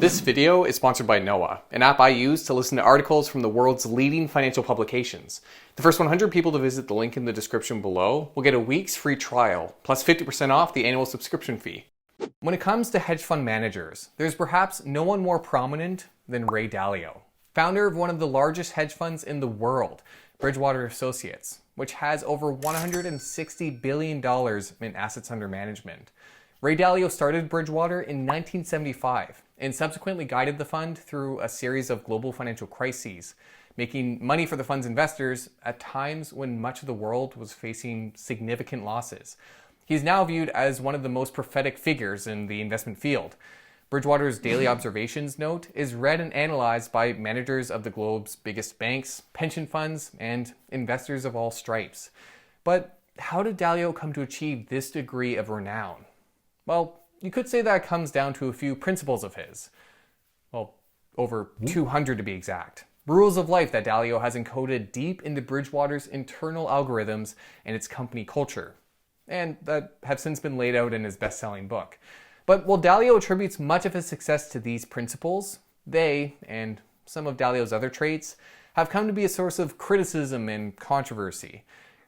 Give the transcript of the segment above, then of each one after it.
This video is sponsored by Noah, an app I use to listen to articles from the world's leading financial publications. The first 100 people to visit the link in the description below will get a week's free trial, plus 50% off the annual subscription fee. When it comes to hedge fund managers, there's perhaps no one more prominent than Ray Dalio, founder of one of the largest hedge funds in the world, Bridgewater Associates, which has over $160 billion in assets under management. Ray Dalio started Bridgewater in 1975 and subsequently guided the fund through a series of global financial crises, making money for the fund's investors at times when much of the world was facing significant losses. He's now viewed as one of the most prophetic figures in the investment field. Bridgewater's daily observations note is read and analyzed by managers of the globe's biggest banks, pension funds, and investors of all stripes. But how did Dalio come to achieve this degree of renown? Well, you could say that comes down to a few principles of his. Well, over 200 to be exact. Rules of life that Dalio has encoded deep into Bridgewater's internal algorithms and its company culture, and that have since been laid out in his best-selling book. But while Dalio attributes much of his success to these principles, they, and some of Dalio's other traits, have come to be a source of criticism and controversy,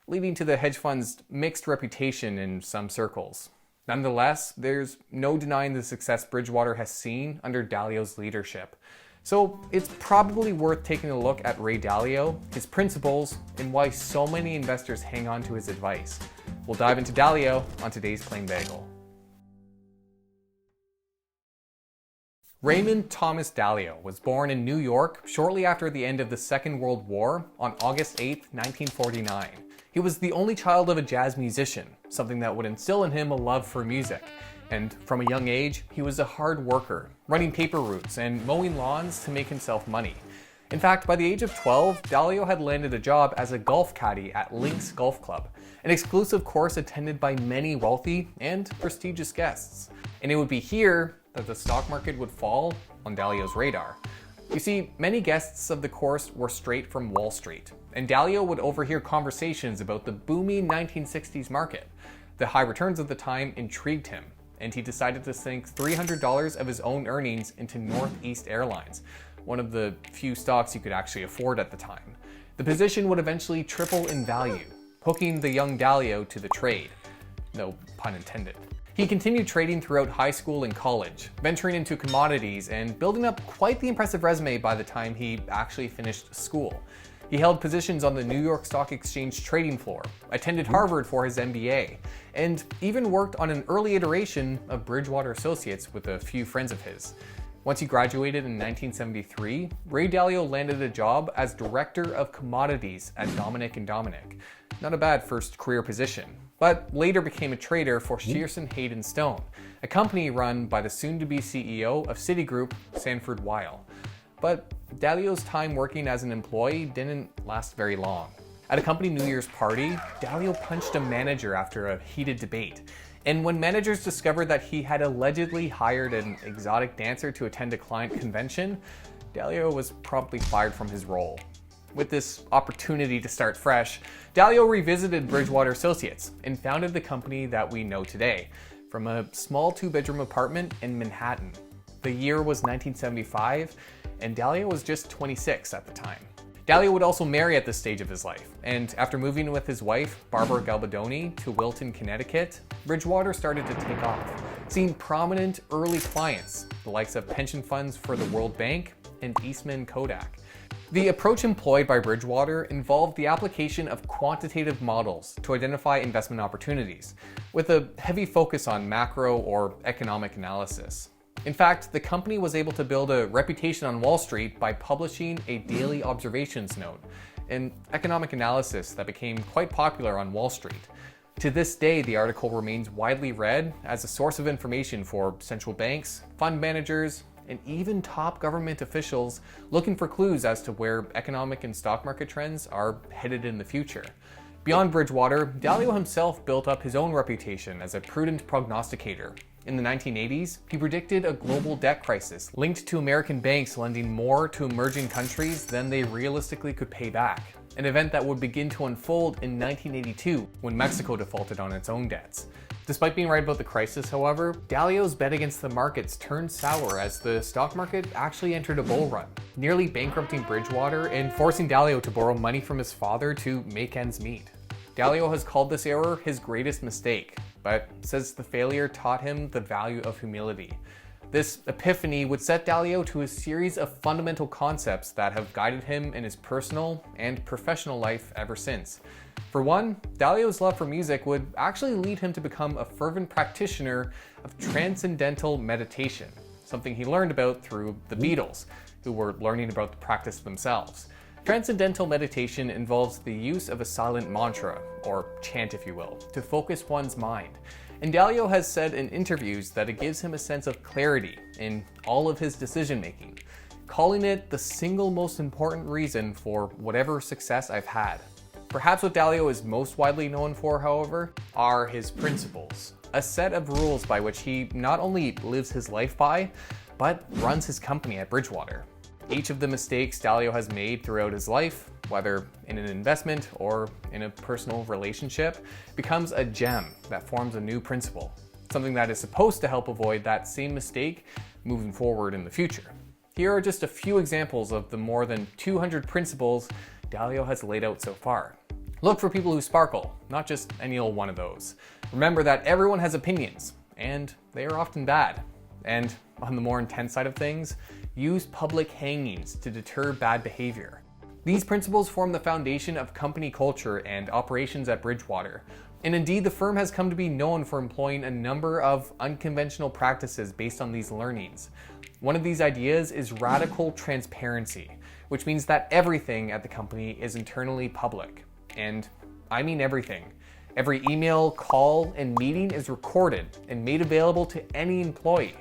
leading to the hedge fund's mixed reputation in some circles. Nonetheless, there's no denying the success Bridgewater has seen under Dalio's leadership. So it's probably worth taking a look at Ray Dalio, his principles, and why so many investors hang on to his advice. We'll dive into Dalio on today's Plain Bagel. Raymond Thomas Dalio was born in New York shortly after the end of the Second World War on August 8, 1949. He was the only child of a jazz musician, something that would instill in him a love for music. And from a young age, he was a hard worker, running paper routes and mowing lawns to make himself money. In fact, by the age of 12, Dalio had landed a job as a golf caddy at Links Golf Club, an exclusive course attended by many wealthy and prestigious guests. And it would be here that the stock market would fall on Dalio's radar. You see, many guests of the course were straight from Wall Street, and Dalio would overhear conversations about the booming 1960s market. The high returns of the time intrigued him, and he decided to sink $300 of his own earnings into Northeast Airlines, one of the few stocks he could actually afford at the time. The position would eventually triple in value, hooking the young Dalio to the trade. No pun intended. He continued trading throughout high school and college, venturing into commodities and building up quite the impressive resume by the time he actually finished school. He held positions on the New York Stock Exchange trading floor, attended Harvard for his MBA, and even worked on an early iteration of Bridgewater Associates with a few friends of his. Once he graduated in 1973, Ray Dalio landed a job as Director of Commodities at Dominick & Dominick. Not a bad first career position, but later became a trader for Shearson Hayden Stone, a company run by the soon-to-be CEO of Citigroup, Sanford Weill. But Dalio's time working as an employee didn't last very long. At a company New Year's party, Dalio punched a manager after a heated debate. And when managers discovered that he had allegedly hired an exotic dancer to attend a client convention, Dalio was promptly fired from his role. With this opportunity to start fresh, Dalio revisited Bridgewater Associates and founded the company that we know today, from a small two-bedroom apartment in Manhattan. The year was 1975, and Dalio was just 26 at the time. Dalio would also marry at this stage of his life, and after moving with his wife, Barbara Galbadoni, to Wilton, Connecticut, Bridgewater started to take off, seeing prominent early clients, the likes of pension funds for the World Bank and Eastman Kodak. The approach employed by Bridgewater involved the application of quantitative models to identify investment opportunities, with a heavy focus on macro or economic analysis. In fact, the company was able to build a reputation on Wall Street by publishing a daily observations note, an economic analysis that became quite popular on Wall Street. To this day, the article remains widely read as a source of information for central banks, fund managers, and even top government officials looking for clues as to where economic and stock market trends are headed in the future. Beyond Bridgewater, Dalio himself built up his own reputation as a prudent prognosticator. In the 1980s, he predicted a global debt crisis linked to American banks lending more to emerging countries than they realistically could pay back. an event that would begin to unfold in 1982 when Mexico defaulted on its own debts. Despite being right about the crisis, however, Dalio's bet against the markets turned sour as the stock market actually entered a bull run, nearly bankrupting Bridgewater and forcing Dalio to borrow money from his father to make ends meet. Dalio has called this error his greatest mistake, but says the failure taught him the value of humility. This epiphany would set Dalio to a series of fundamental concepts that have guided him in his personal and professional life ever since. For one, Dalio's love for music would actually lead him to become a fervent practitioner of Transcendental Meditation, something he learned about through the Beatles, who were learning about the practice themselves. Transcendental meditation involves the use of a silent mantra, or chant if you will, to focus one's mind. And Dalio has said in interviews that it gives him a sense of clarity in all of his decision making, calling it the single most important reason for whatever success I've had. Perhaps what Dalio is most widely known for, however, are his principles, a set of rules by which he not only lives his life by, but runs his company at Bridgewater. Each of the mistakes Dalio has made throughout his life, whether in an investment or in a personal relationship, becomes a gem that forms a new principle, something that is supposed to help avoid that same mistake moving forward in the future. Here are just a few examples of the more than 200 principles Dalio has laid out so far. Look for people who sparkle, not just any old one of those. Remember that everyone has opinions, and they are often bad. And on the more intense side of things, use public hangings to deter bad behavior. These principles form the foundation of company culture and operations at Bridgewater. And indeed, the firm has come to be known for employing a number of unconventional practices based on these learnings. One of these ideas is radical transparency, which means that everything at the company is internally public. And I mean everything. Every email, call, and meeting is recorded and made available to any employee.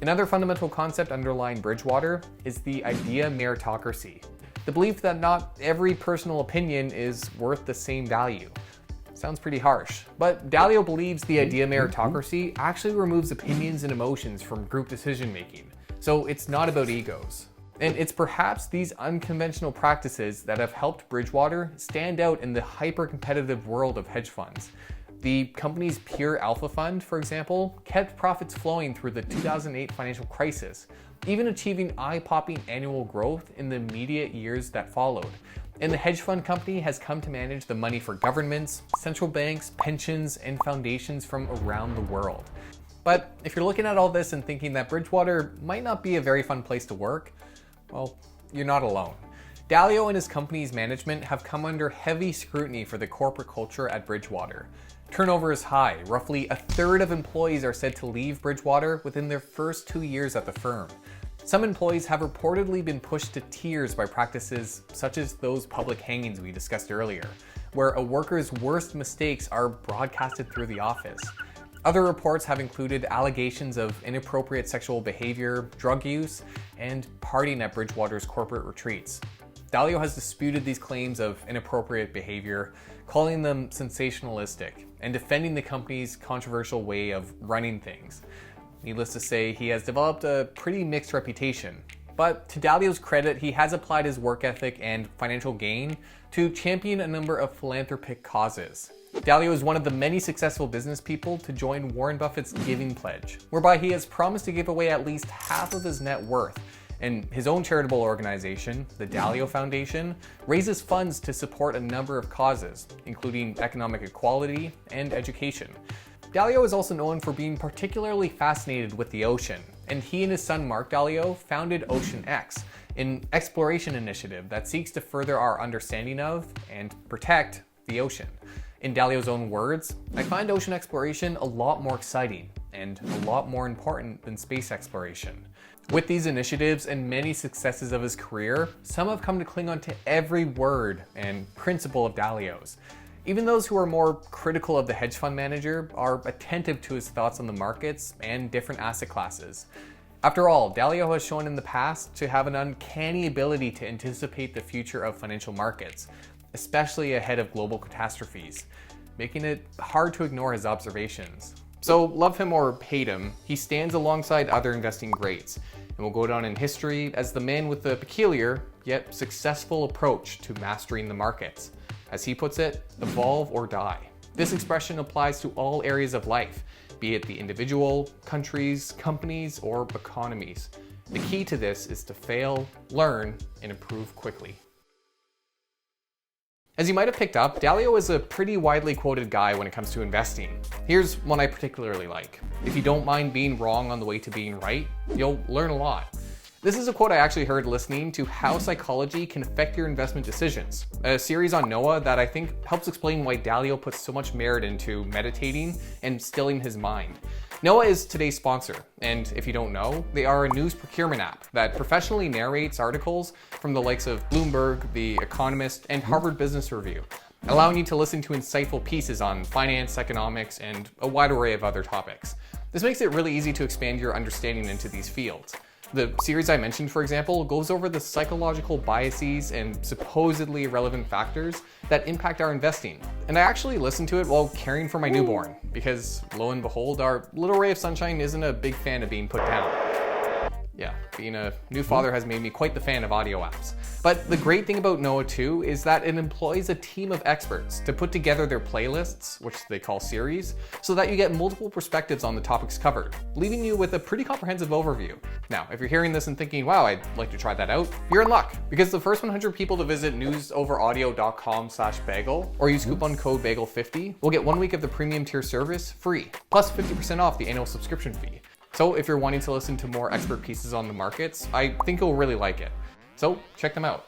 Another fundamental concept underlying Bridgewater is the idea meritocracy, the belief that not every personal opinion is worth the same value. Sounds pretty harsh, but Dalio believes the idea meritocracy actually removes opinions and emotions from group decision making, so it's not about egos. And it's perhaps these unconventional practices that have helped Bridgewater stand out in the hyper-competitive world of hedge funds. The company's Pure Alpha Fund, for example, kept profits flowing through the 2008 financial crisis, even achieving eye-popping annual growth in the immediate years that followed. And the hedge fund company has come to manage the money for governments, central banks, pensions, and foundations from around the world. But if you're looking at all this and thinking that Bridgewater might not be a very fun place to work, well, you're not alone. Dalio and his company's management have come under heavy scrutiny for the corporate culture at Bridgewater. Turnover is high. Roughly a third of employees are said to leave Bridgewater within their first 2 years at the firm. Some employees have reportedly been pushed to tears by practices such as those public hangings we discussed earlier, where a worker's worst mistakes are broadcasted through the office. Other reports have included allegations of inappropriate sexual behavior, drug use, and partying at Bridgewater's corporate retreats. Dalio has disputed these claims of inappropriate behavior, calling them sensationalistic, and defending the company's controversial way of running things. Needless to say, he has developed a pretty mixed reputation. But to Dalio's credit, he has applied his work ethic and financial gain to champion a number of philanthropic causes. Dalio is one of the many successful business people to join Warren Buffett's Giving Pledge, whereby he has promised to give away at least half of his net worth. And his own charitable organization, the Dalio Foundation, raises funds to support a number of causes, including economic equality and education. Dalio is also known for being particularly fascinated with the ocean, and he and his son Mark Dalio founded Ocean X, an exploration initiative that seeks to further our understanding of and protect the ocean. In Dalio's own words, "I find ocean exploration a lot more exciting and a lot more important than space exploration." With these initiatives and many successes of his career, some have come to cling on to every word and principle of Dalio's. Even those who are more critical of the hedge fund manager are attentive to his thoughts on the markets and different asset classes. After all, Dalio has shown in the past to have an uncanny ability to anticipate the future of financial markets, especially ahead of global catastrophes, making it hard to ignore his observations. So love him or hate him, he stands alongside other investing greats. will go down in history as the man with the peculiar yet successful approach to mastering the markets. As he puts it, evolve or die. This expression applies to all areas of life, be it the individual, countries, companies, or economies. The key to this is to fail, learn, and improve quickly. As you might have picked up, Dalio is a pretty widely quoted guy when it comes to investing. Here's one I particularly like. If you don't mind being wrong on the way to being right, you'll learn a lot. This is a quote I actually heard listening to How Psychology Can Affect Your Investment Decisions, a series on Noah that I think helps explain why Dalio puts so much merit into meditating and stilling his mind. Noah is today's sponsor, and if you don't know, they are a news procurement app that professionally narrates articles from the likes of Bloomberg, The Economist, and Harvard Business Review, allowing you to listen to insightful pieces on finance, economics, and a wide array of other topics. This makes it really easy to expand your understanding into these fields. The series I mentioned, for example, goes over the psychological biases and supposedly irrelevant factors that impact our investing. And I actually listened to it while caring for my newborn, because lo and behold, our little ray of sunshine isn't a big fan of being put down. Yeah, being a new father has made me quite the fan of audio apps. But the great thing about Noah too is that it employs a team of experts to put together their playlists, which they call series, so that you get multiple perspectives on the topics covered, leaving you with a pretty comprehensive overview. Now, if you're hearing this and thinking, wow, I'd like to try that out, you're in luck, because the first 100 people to visit newsoveraudio.com/bagel or use coupon code BAGEL50 will get 1 week of the premium tier service free, plus 50% off the annual subscription fee. So if you're wanting to listen to more expert pieces on the markets, I think you'll really like it. So check them out.